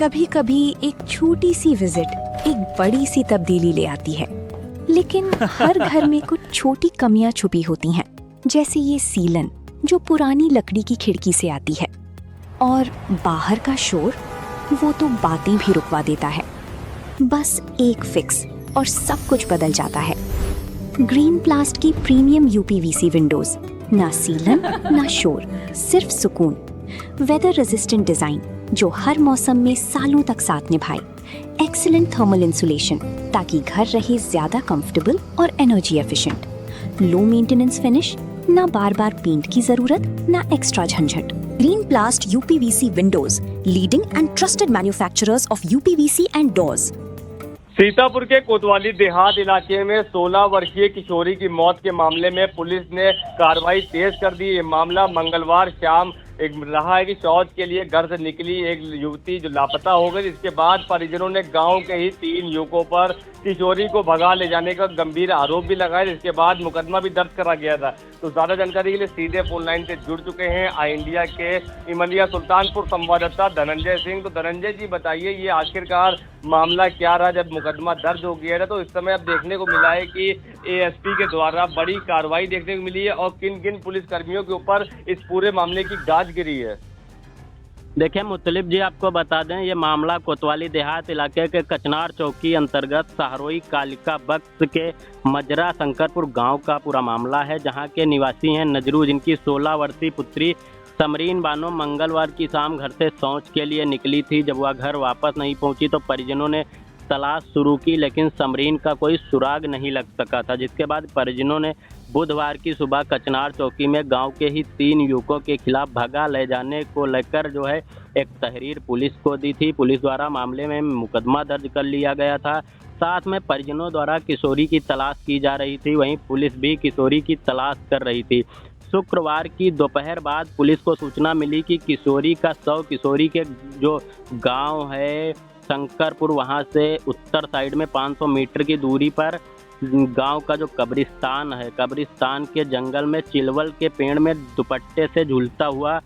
कभी कभी एक छोटी सी विजिट एक बड़ी सी तब्दीली ले आती है, लेकिन हर घर में कुछ छोटी कमियां छुपी होती हैं, जैसे ये सीलन जो पुरानी लकड़ी की खिड़की से आती है, और बाहर का शोर वो तो बातें भी रुकवा देता है। बस एक फिक्स और सब कुछ बदल जाता है। ग्रीन प्लास्ट की प्रीमियम यूपीवीसी विंडोज, ना सीलन ना शोर, सिर्फ सुकून। वेदर रेजिस्टेंट डिजाइन जो हर मौसम में सालों तक साथ निभाए। एक्सीलेंट थर्मल इंसुलेशन ताकि घर रहे ज्यादा कंफर्टेबल और energy efficient. Low maintenance finish, ना बार बार पेंट की जरूरत, ना एक्स्ट्रा झंझट। Green प्लास्ट UPVC Windows, leading and trusted manufacturers of UPVC and doors. Sitapur के कोतवाली देहात इलाके में 16 वर्षीय किशोरी की मौत के मामले में पुलिस ने कार्रवाई तेज कर दी। ये मामला मंगलवार शाम एक रहा है कि शौच के लिए घर से निकली एक युवती जो लापता हो गई। इसके बाद परिजनों ने गांव के ही 3 युवकों पर किशोरी को भगा ले जाने का गंभीर आरोप भी लगाया। इसके बाद मुकदमा भी दर्ज करा गया था। तो ज्यादा जानकारी के लिए सीधे फोन लाइन से जुड़ चुके हैं आई इंडिया के इमलिया सुल्तानपुर संवाददाता धनंजय सिंह। तो धनंजय जी बताइए, ये आखिरकार मामला क्या रहा जब मुकदमा दर्ज हो गया था? तो इस समय अब देखने को मिला है कि एएसपी के द्वारा बड़ी कार्रवाई देखने को मिली है, और किन किन पुलिस कर्मियों के ऊपर इस पूरे मामले की गाज गिरी है। देखिए मुतलिब जी, आपको बता दें ये मामला कोतवाली देहात इलाके के कचनार चौकी अंतर्गत सहारोई कालिका बख्श के मजरा शंकरपुर गांव का पूरा मामला है, जहां के निवासी हैं नजरू, जिनकी 16 वर्षीय पुत्री समरीन बानो मंगलवार की शाम घर से शौच के लिए निकली थी। जब वह घर वापस नहीं पहुंची तो परिजनों ने तलाश शुरू की, लेकिन समरीन का कोई सुराग नहीं लग सका था। जिसके बाद परिजनों ने बुधवार की सुबह कचनार चौकी में गांव के ही 3 युवकों के खिलाफ भगा ले जाने को लेकर जो है एक तहरीर पुलिस को दी थी। पुलिस द्वारा मामले में मुकदमा दर्ज कर लिया गया था। साथ में परिजनों द्वारा किशोरी की तलाश की जा रही थी, वहीं पुलिस भी किशोरी की तलाश कर रही थी। शुक्रवार की दोपहर बाद पुलिस को सूचना मिली कि किशोरी का शव किशोरी के जो गांव है शंकरपुर, वहां से उत्तर साइड में 500 मीटर की दूरी पर गांव का जो कब्रिस्तान है, कब्रिस्तान के जंगल में चिलवल के पेड़ में दुपट्टे से झूलता हुआ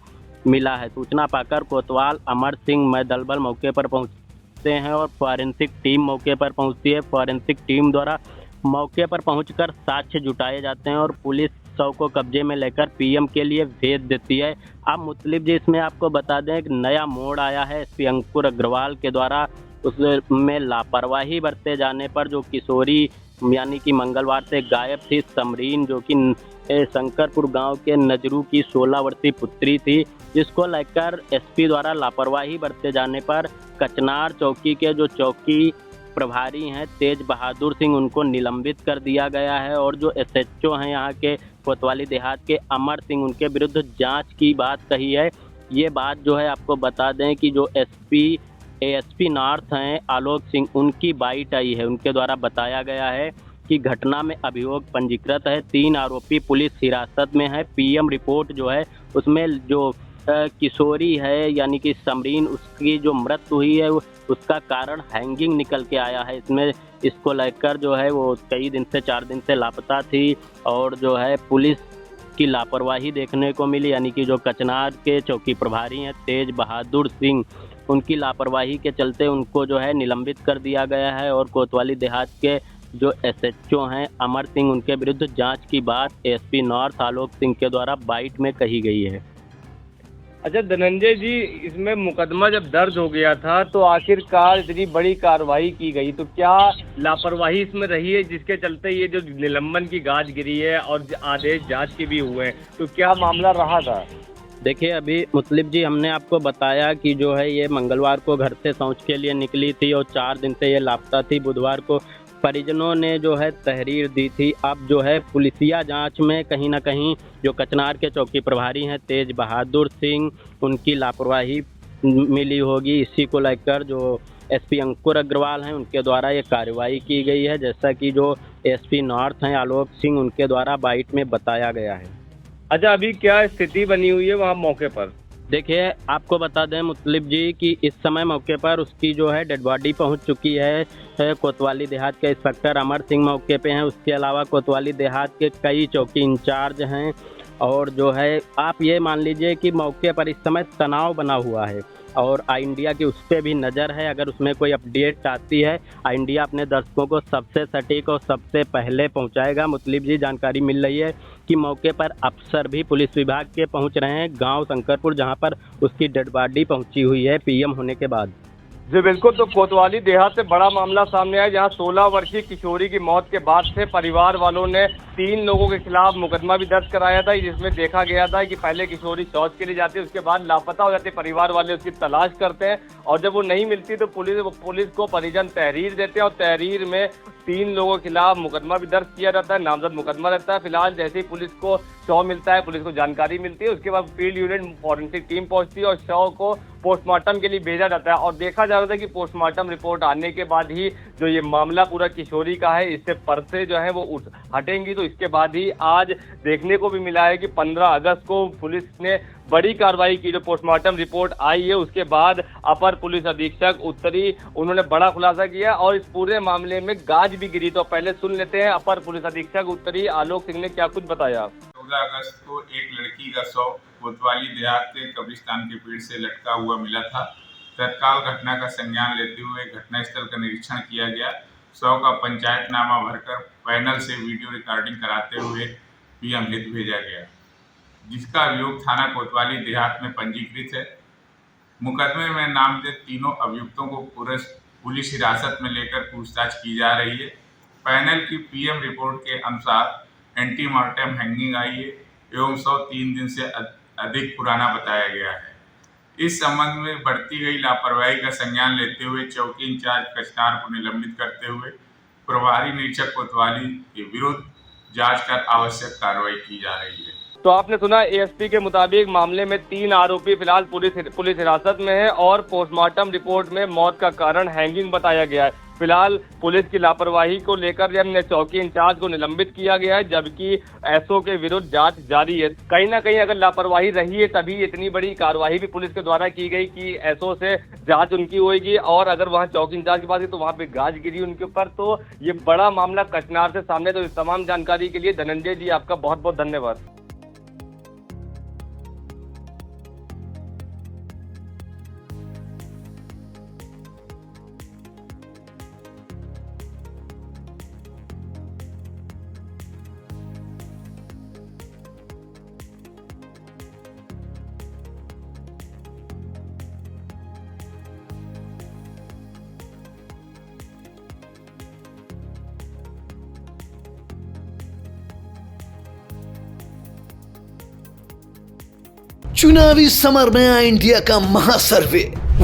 मिला है। सूचना पाकर कोतवाल अमर सिंह मैदलबल मौके पर पहुंचते हैं और फॉरेंसिक टीम मौके पर पहुंचती है। फॉरेंसिक टीम द्वारा मौके पर पहुंचकर साक्ष्य जुटाए जाते हैं और पुलिस शव को कब्जे में लेकर पीएम के लिए भेज देती है। अब मुतलिब जी, इसमें आपको बता दें एक नया मोड़ आया है एसपी अंकुर अग्रवाल के द्वारा। उसमें लापरवाही बरते जाने पर जो किशोरी यानी कि मंगलवार से गायब थी समरीन, जो कि शंकरपुर गांव के नजरू की 16 वर्षीय पुत्री थी, जिसको लेकर एसपी द्वारा लापरवाही बरते जाने पर कचनार चौकी के जो चौकी प्रभारी हैं तेज बहादुर सिंह, उनको निलंबित कर दिया गया है। और जो एसएचओ हैं यहाँ के कोतवाली देहात के अमर सिंह, उनके विरुद्ध जांच की बात कही है। ये बात जो है आपको बता दें कि जो एएसपी नॉर्थ हैं आलोक सिंह, उनकी बाइट आई है। उनके द्वारा बताया गया है कि घटना में अभियोग पंजीकृत है, 3 आरोपी पुलिस हिरासत में है। पीएम रिपोर्ट जो है उसमें जो किशोरी है यानी कि समरीन, उसकी जो मृत्यु हुई है उसका कारण हैंगिंग निकल के आया है। इसको लेकर जो है वो कई दिन से 4 दिन से लापता थी, और जो है पुलिस की लापरवाही देखने को मिली, यानी कि जो कचनार के चौकी प्रभारी हैं तेज बहादुर सिंह, उनकी लापरवाही के चलते उनको जो है निलंबित कर दिया गया है। और कोतवाली देहात के जो एसएचओ हैं अमर सिंह, उनके विरुद्ध जांच की बात एसपी नॉर्थ आलोक सिंह के द्वारा बाइट में कही गई है। अच्छा धनंजय जी, इसमें मुकदमा जब दर्ज हो गया था तो आखिरकार इतनी बड़ी कार्रवाई की गई, तो क्या लापरवाही इसमें रही है जिसके चलते ये जो निलंबन की गाज गिरी है और आदेश जांच के भी हुए हैं? तो क्या मामला रहा था? देखिए अभी मुतलिब जी, हमने आपको बताया कि जो है ये मंगलवार को घर से शौच के लिए निकली थी और 4 दिन से ये लापता थी। बुधवार को परिजनों ने जो है तहरीर दी थी। अब जो है पुलिसिया जांच में कहीं ना कहीं जो कचनार के चौकी प्रभारी हैं तेज बहादुर सिंह, उनकी लापरवाही मिली होगी। इसी को लेकर जो एसपी अंकुर अग्रवाल हैं उनके द्वारा ये कार्रवाई की गई है, जैसा कि जो एसपी नॉर्थ हैं आलोक सिंह, उनके द्वारा बाइट में बताया गया है। अच्छा, अभी क्या स्थिति बनी हुई है वहाँ मौके पर? देखिए आपको बता दें मुतलिब जी कि इस समय मौके पर उसकी जो है डेड बॉडी पहुंच चुकी है। कोतवाली देहात के इंस्पेक्टर अमर सिंह मौके पे हैं। उसके अलावा कोतवाली देहात के कई चौकी इंचार्ज हैं और जो है आप ये मान लीजिए कि मौके पर इस समय तनाव बना हुआ है और आई इंडिया की उस पर भी नज़र है। अगर उसमें कोई अपडेट आती है आई इंडिया अपने दर्शकों को सबसे सटीक और सबसे पहले पहुंचाएगा। मुतलिब जी, जानकारी मिल रही है कि मौके पर अफसर भी पुलिस विभाग के पहुंच रहे हैं गांव शंकरपुर, जहां पर उसकी डेड बॉडी पहुंची हुई है पीएम होने के बाद। जी बिल्कुल, तो कोतवाली देहात से बड़ा मामला सामने आया जहां 16 वर्षीय किशोरी की मौत के बाद से परिवार वालों ने 3 लोगों के खिलाफ मुकदमा भी दर्ज कराया था, जिसमें देखा गया था कि पहले किशोरी शौच के लिए जाती है, उसके बाद लापता हो जाती है। परिवार वाले उसकी तलाश करते हैं और जब वो नहीं मिलती तो पुलिस को परिजन तहरीर देते हैं और तहरीर में 3 लोगों के खिलाफ मुकदमा भी दर्ज किया जाता है, नामजद मुकदमा रहता है। फिलहाल जैसे ही पुलिस को शव मिलता है, पुलिस को जानकारी मिलती है, उसके बाद फील्ड यूनिट फॉरेंसिक टीम पहुंचती है और शव को पोस्टमार्टम के लिए भेजा जाता है। और देखा जा रहा था कि पोस्टमार्टम रिपोर्ट आने के बाद ही जो ये मामला पूरा किशोरी का है, इससे पर्चे जो है वो हटेंगी। तो इसके बाद ही आज देखने को भी मिला है कि 15 अगस्त को पुलिस ने बड़ी कार्रवाई की। जो पोस्टमार्टम रिपोर्ट आई है उसके बाद अपर पुलिस अधीक्षक उत्तरी, उन्होंने बड़ा खुलासा किया और इस पूरे मामले में गाज भी गिरी। तो पहले सुन लेते हैं अपर पुलिस अधीक्षक उत्तरी आलोक सिंह ने क्या कुछ बताया। 14 अगस्त को एक लड़की का शव कोतवाली देहात के कब्रिस्तान के पेड़ से लटका हुआ मिला था। तत्काल घटना का संज्ञान लेते हुए घटनास्थल का निरीक्षण किया गया। शव का पंचायतनामा भरकर पैनल से वीडियो रिकॉर्डिंग कराते हुए पीएम हित भेजा गया, जिसका अभियोग थाना कोतवाली देहात में पंजीकृत है। मुकदमे में नामजद तीनों अभियुक्तों को पुलिस हिरासत में लेकर पूछताछ की जा रही है। पैनल की पीएम रिपोर्ट के अनुसार एंटीमार्टम हैंगिंग आई है एवं शव 3 दिन से अधिक पुराना बताया गया है। इस संबंध में बढ़ती गई लापरवाही का संज्ञान लेते हुए चौकी इंचार्ज कचनार को निलंबित करते हुए प्रभारी निरीक्षक कोतवाली के विरुद्ध जांच कर आवश्यक कार्रवाई की जा रही है। तो आपने सुना, एएसपी के मुताबिक मामले में 3 आरोपी फिलहाल पुलिस हिरासत में है और पोस्टमार्टम रिपोर्ट में मौत का कारण हैंगिंग बताया गया है। फिलहाल पुलिस की लापरवाही को लेकर हमने चौकी इंचार्ज को निलंबित किया गया है, जबकि एसओ के विरुद्ध जांच जारी है। कहीं ना कहीं अगर लापरवाही रही है तभी इतनी बड़ी कार्रवाई भी पुलिस के द्वारा की गई कि एसओ से जांच उनकी होगी और अगर वहां चौकी इंचार्ज की बात है तो वहां पे गाज गिरी उनके ऊपर। तो ये बड़ा मामला कचनार से सामने। तो इस तमाम जानकारी के लिए धनंजय जी आपका बहुत बहुत धन्यवाद। चुनावी समर में आई इंडिया का महासर्वे,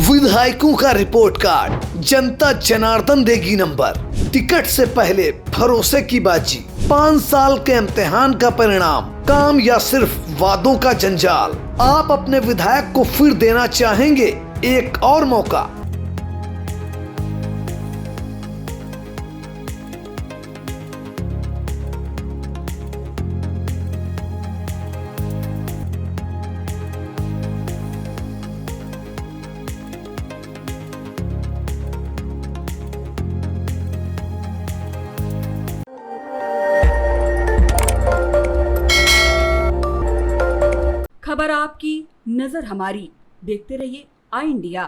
विधायकों का रिपोर्ट कार्ड, जनता जनार्दन देगी नंबर, टिकट से पहले भरोसे की बाजी, 5 साल के इम्तिहान का परिणाम, काम या सिर्फ वादों का जंजाल। आप अपने विधायक को फिर देना चाहेंगे एक और मौका? खबर आपकी, नजर हमारी। देखते रहिए आई इंडिया।